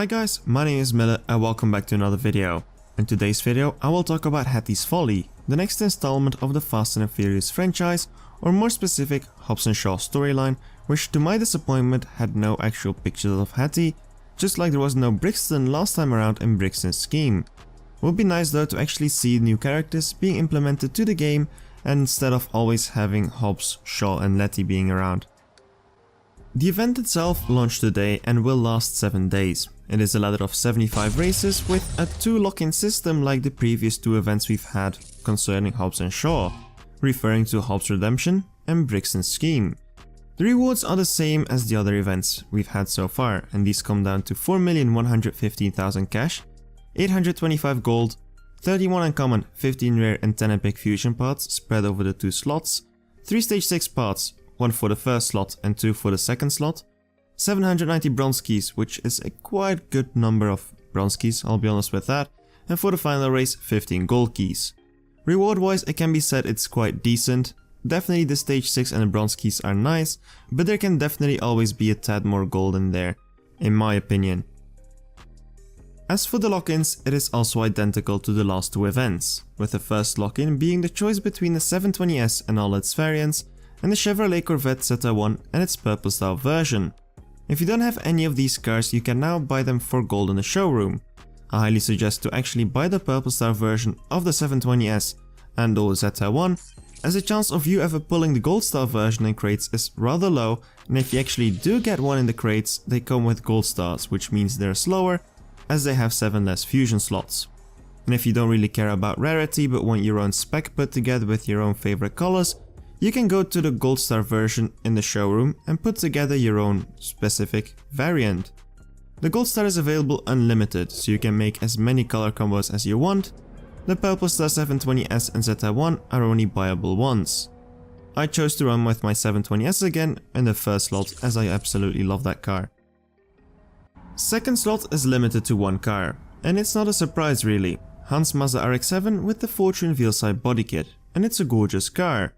Hi guys, my name is Miller and welcome back to another video. In today's video I will talk about Hattie's Folly, the next installment of the Fast and Furious franchise, or more specific, Hobbs & Shaw storyline, which to my disappointment had no actual pictures of Hattie, just like there was no Brixton last time around in Brixton's scheme. It would be nice though to actually see new characters being implemented to the game, and instead of always having Hobbs, Shaw and Letty being around. The event itself launched today and will last 7 days. It is a ladder of 75 races with a 2 lock-in system like the previous 2 events we've had concerning Hobbs & Shaw, referring to Hobbs Redemption and Brixton's scheme. The rewards are the same as the other events we've had so far, and these come down to 4,115,000 cash, 825 gold, 31 uncommon, 15 rare and 10 epic fusion parts spread over the 2 slots, 3 stage 6 parts, 1 for the first slot and 2 for the second slot, 790 bronze keys, which is a quite good number of bronze keys, I'll be honest with that, and for the final race 15 gold keys. Reward wise it can be said it's quite decent. Definitely the stage 6 and the bronze keys are nice, but there can definitely always be a tad more gold in there, in my opinion. As for the lock-ins, it is also identical to the last 2 events, with the first lock-in being the choice between the 720S and all its variants, and the Chevrolet Corvette ZR1 and its purple style version. If you don't have any of these cars, you can now buy them for gold in the showroom. I highly suggest to actually buy the purple star version of the 720S and or ZR1, as the chance of you ever pulling the gold star version in crates is rather low, and if you actually do get one in the crates, they come with gold stars, which means they're slower, as they have 7 less fusion slots. And if you don't really care about rarity but want your own spec put together with your own favorite colors, you can go to the gold star version in the showroom and put together your own specific variant. The gold star is available unlimited, so you can make as many color combos as you want. The purple star 720S and ZR1 are only buyable once. I chose to run with my 720S again in the first slot, as I absolutely love that car. Second slot is limited to 1 car, and it's not a surprise really. Hans Mazda RX7 with the Fortune Veilside body kit, and it's a gorgeous car.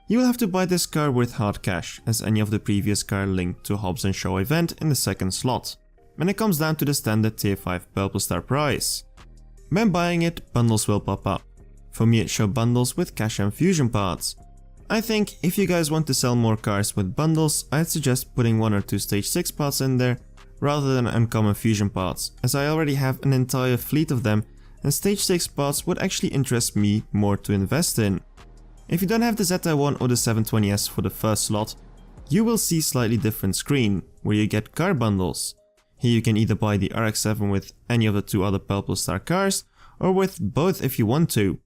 You will have to buy this car with hard cash, as any of the previous car linked to Hobbs & Shaw event in the second slot, and it comes down to the standard tier 5 purple star price. When buying it, bundles will pop up. For me it showed bundles with cash and fusion parts. I think if you guys want to sell more cars with bundles, I'd suggest putting 1 or 2 stage 6 parts in there rather than uncommon fusion parts, as I already have an entire fleet of them and stage 6 parts would actually interest me more to invest in. If you don't have the ZR1 or the 720S for the first slot, you will see slightly different screen, where you get car bundles. Here you can either buy the RX7 with any of the 2 other purple star cars, or with both if you want to.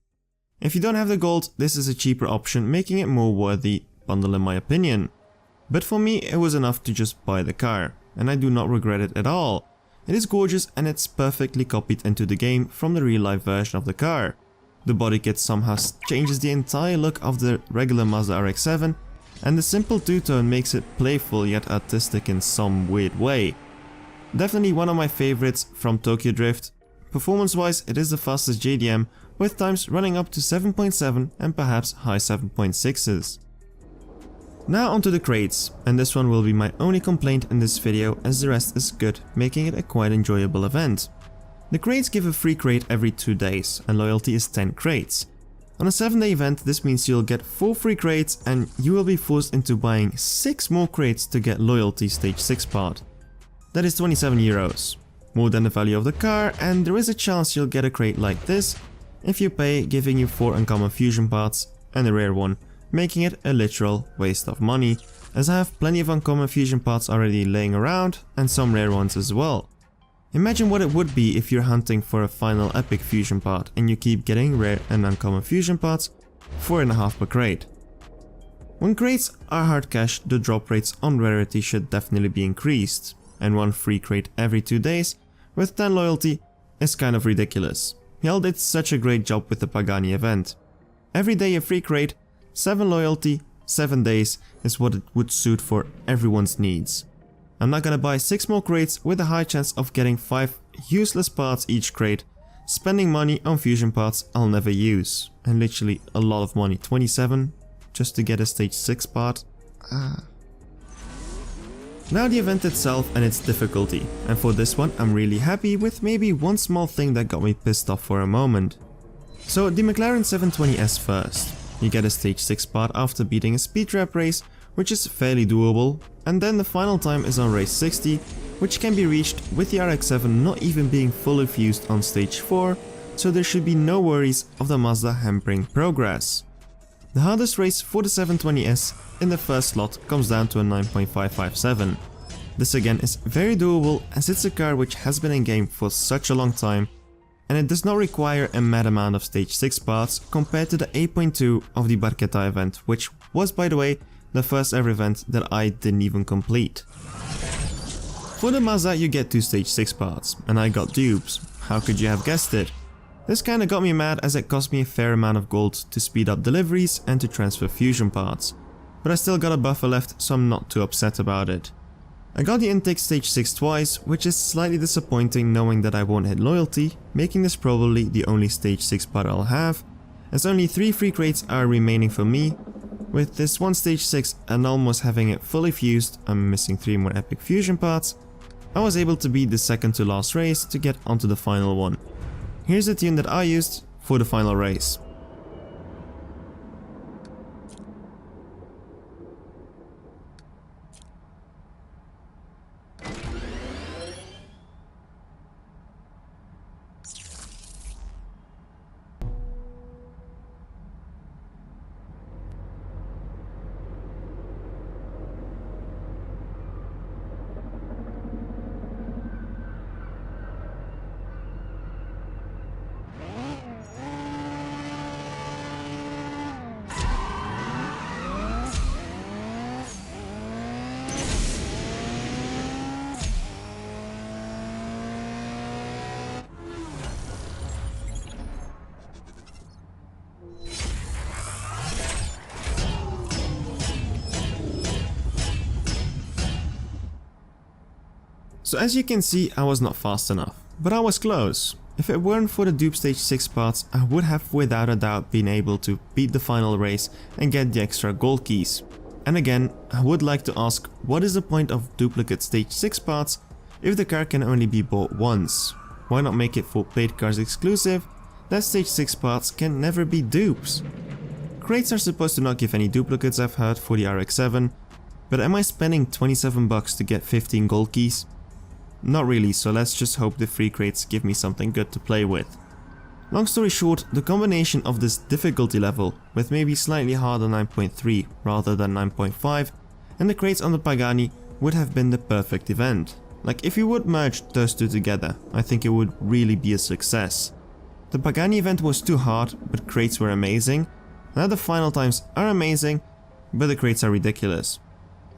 If you don't have the gold, this is a cheaper option, making it more worthy bundle in my opinion. But for me it was enough to just buy the car, and I do not regret it at all. It is gorgeous and it's perfectly copied into the game from the real life version of the car. The body kit somehow changes the entire look of the regular Mazda RX7, and the simple two-tone makes it playful yet artistic in some weird way. Definitely one of my favorites from Tokyo Drift. Performance wise it is the fastest JDM, with times running up to 7.7 and perhaps high 7.6s. Now onto the crates, and this one will be my only complaint in this video, as the rest is good, making it a quite enjoyable event. The crates give a free crate every 2 days, and loyalty is 10 crates. On a 7-day event this means you'll get 4 free crates and you will be forced into buying 6 more crates to get loyalty stage 6 part. That is 27 euros, more than the value of the car, and there is a chance you'll get a crate like this if you pay, giving you 4 uncommon fusion parts and a rare one, making it a literal waste of money, as I have plenty of uncommon fusion parts already laying around and some rare ones as well. Imagine what it would be if you're hunting for a final epic fusion part and you keep getting rare and uncommon fusion parts, 4.5 per crate. When crates are hard cash, the drop rates on rarity should definitely be increased, and 1 free crate every 2 days with 10 loyalty is kind of ridiculous. Hell did such a great job with the Pagani event. Every day a free crate, 7 loyalty, 7 days is what it would suit for everyone's needs. I'm not gonna buy 6 more crates with a high chance of getting 5 useless parts each crate, spending money on fusion parts I'll never use, and literally a lot of money, 27 just to get a stage 6 part. Now the event itself and its difficulty, and for this one I'm really happy with maybe one small thing that got me pissed off for a moment. So the McLaren 720S first. You get a stage 6 part after beating a speed trap race, which is fairly doable, and then the final time is on race 60, which can be reached with the RX7 not even being fully fused on stage 4, so there should be no worries of the Mazda hampering progress. The hardest race for the 720S in the first slot comes down to a 9.557. This again is very doable as it's a car which has been in game for such a long time, and it does not require a mad amount of stage 6 parts compared to the 8.2 of the Barchetta event, which was, by the way, the first ever event that I didn't even complete. For the Mazda you get 2 stage 6 parts, and I got dupes. How could you have guessed it? This kinda got me mad as it cost me a fair amount of gold to speed up deliveries and to transfer fusion parts, but I still got a buffer left, so I'm not too upset about it. I got the intake stage 6 twice, which is slightly disappointing knowing that I won't hit loyalty, making this probably the only stage 6 part I'll have, as only 3 free crates are remaining for me. With this one stage 6 and almost having it fully fused, I'm missing 3 more epic fusion parts, I was able to beat the second to last race to get onto the final one. Here's the tune that I used for the final race. So as you can see, I was not fast enough, but I was close. If it weren't for the dupe stage 6 parts, I would have without a doubt been able to beat the final race and get the extra gold keys. And again, I would like to ask, what is the point of duplicate stage 6 parts if the car can only be bought once? Why not make it for paid cars exclusive, that stage 6 parts can never be dupes? Crates are supposed to not give any duplicates, I've heard, for the RX7, but am I spending 27 bucks to get 15 gold keys? Not really, so let's just hope the free crates give me something good to play with. Long story short, the combination of this difficulty level, with maybe slightly harder 9.3 rather than 9.5, and the crates on the Pagani would have been the perfect event. Like, if you would merge those two together, I think it would really be a success. The Pagani event was too hard, but crates were amazing. Now the final times are amazing, but the crates are ridiculous.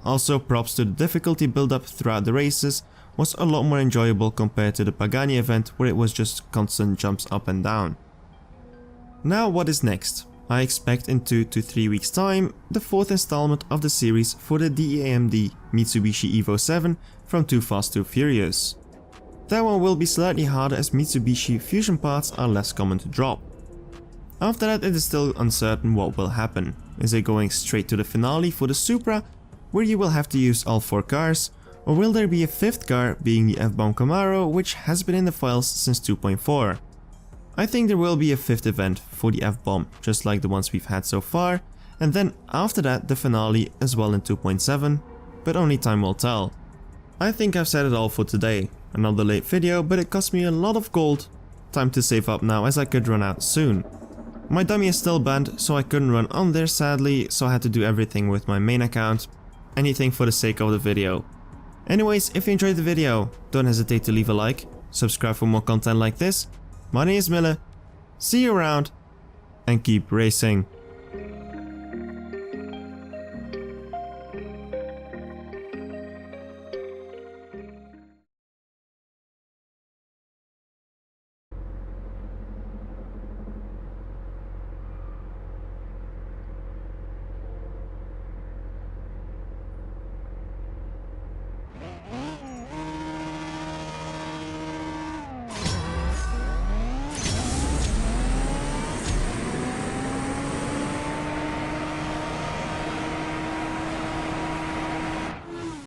Also, props to the difficulty build-up throughout the races was a lot more enjoyable compared to the Pagani event where it was just constant jumps up and down. Now what is next? I expect in 2 to 3 weeks time the 4th installment of the series for the DAMD Mitsubishi Evo 7 from Too Fast Too Furious. That one will be slightly harder as Mitsubishi fusion parts are less common to drop. After that it is still uncertain what will happen. Is it going straight to the finale for the Supra, where you will have to use all 4 cars, or will there be a 5th car being the F-Bomb Camaro, which has been in the files since 2.4? I think there will be a 5th event for the F-Bomb, just like the ones we've had so far, and then after that the finale as well in 2.7, but only time will tell. I think I've said it all for today. Another late video, but it cost me a lot of gold. Time to save up now as I could run out soon. My dummy is still banned, so I couldn't run on there sadly, so I had to do everything with my main account. Anything for the sake of the video. Anyways, if you enjoyed the video, don't hesitate to leave a like, subscribe for more content like this. My name is Mille, see you around, and keep racing.